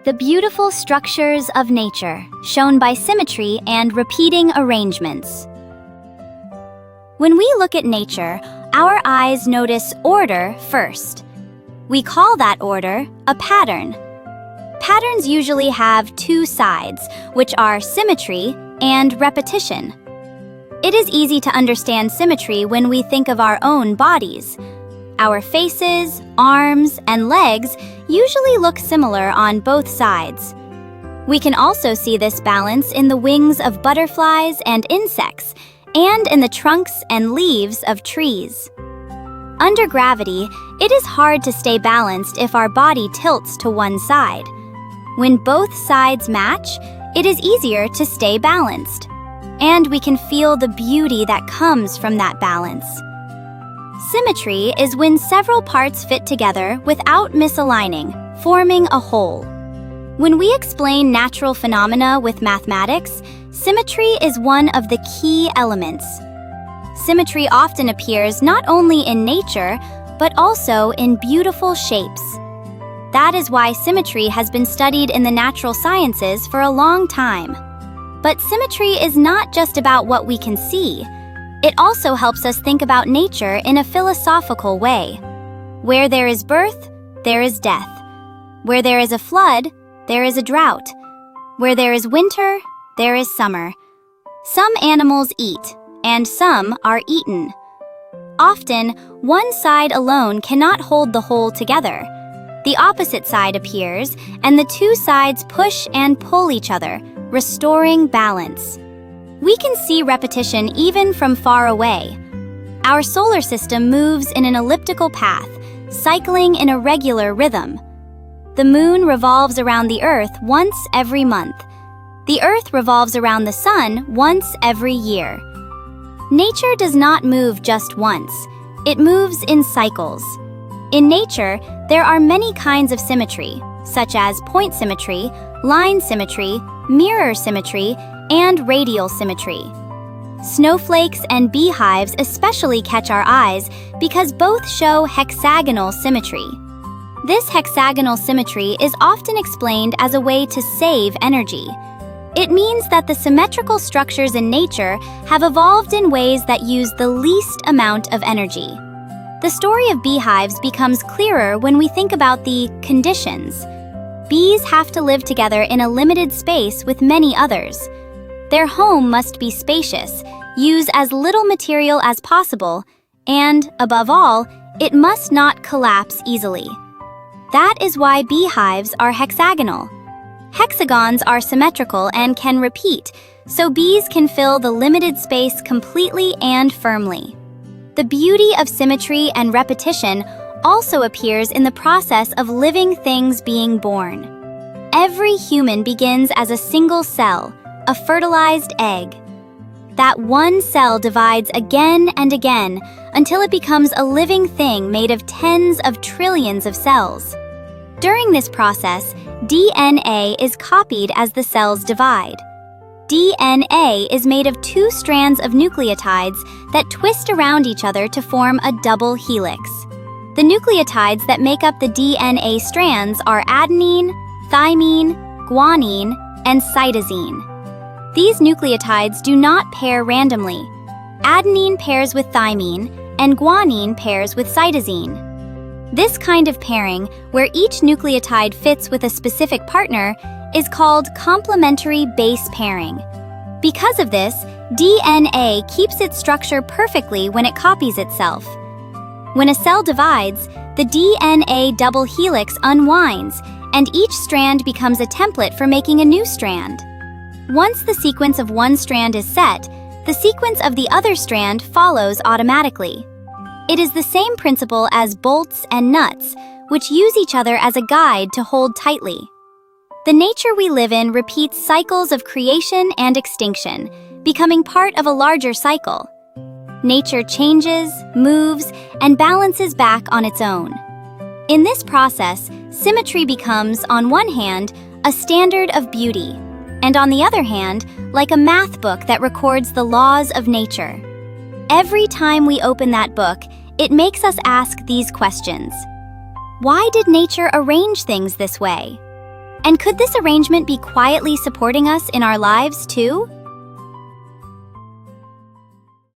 the beautiful structures of nature, shown by symmetry and repeating arrangements. When we look at nature, our eyes notice order first. We call that order a pattern. Patterns usually have two sides, which are symmetry and repetition. It is easy to understand symmetry when we think of our own bodies. Our faces, arms, and legs usually look similar on both sides. We can also see this balance in the wings of butterflies and insects, and in the trunks and leaves of trees. Under gravity, it is hard to stay balanced if our body tilts to one side. When both sides match, it is easier to stay balanced. And we can feel the beauty that comes from that balance. Symmetry is when several parts fit together without misaligning, forming a whole. When we explain natural phenomena with mathematics, symmetry is one of the key elements. Symmetry often appears not only in nature, but also in beautiful shapes. That is why symmetry has been studied in the natural sciences for a long time. But symmetry is not just about what we can see. It also helps us think about nature in a philosophical way. Where there is birth, there is death. Where there is a flood, there is a drought. Where there is winter, there is summer. Some animals eat, and some are eaten. Often, one side alone cannot hold the whole together. The opposite side appears, and the two sides push and pull each other, restoring balance. We can see repetition even from far away. Our solar system moves in an elliptical path, cycling in a regular rhythm. The moon revolves around the Earth once every month. The Earth revolves around the sun once every year. Nature does not move just once. It moves in cycles. In nature, there are many kinds of symmetry, such as point symmetry, line symmetry, mirror symmetry, and radial symmetry. Snowflakes and beehives especially catch our eyes because both show hexagonal symmetry. This hexagonal symmetry is often explained as a way to save energy. It means that the symmetrical structures in nature have evolved in ways that use the least amount of energy. The story of beehives becomes clearer when we think about the conditions. Bees have to live together in a limited space with many others. Their home must be spacious, use as little material as possible, and, above all, it must not collapse easily. That is why beehives are hexagonal. Hexagons are symmetrical and can repeat, so bees can fill the limited space completely and firmly. The beauty of symmetry and repetition also appears in the process of living things being born. Every human begins as a single cell, a fertilized egg. That one cell divides again and again until it becomes a living thing made of tens of trillions of cells. During this process, DNA is copied as the cells divide. DNA is made of two strands of nucleotides that twist around each other to form a double helix. The nucleotides that make up the DNA strands are adenine, thymine, guanine, and cytosine. These nucleotides do not pair randomly. Adenine pairs with thymine, and guanine pairs with cytosine. This kind of pairing, where each nucleotide fits with a specific partner, is called complementary base pairing. Because of this, DNA keeps its structure perfectly when it copies itself. When a cell divides, the DNA double helix unwinds, and each strand becomes a template for making a new strand. Once the sequence of one strand is set, the sequence of the other strand follows automatically. It is the same principle as bolts and nuts, which use each other as a guide to hold tightly. The nature we live in repeats cycles of creation and extinction, becoming part of a larger cycle. Nature changes, moves, and balances back on its own. In this process, symmetry becomes, on one hand, a standard of beauty, and on the other hand, like a math book that records the laws of nature. Every time we open that book, it makes us ask these questions. Why did nature arrange things this way? And could this arrangement be quietly supporting us in our lives too?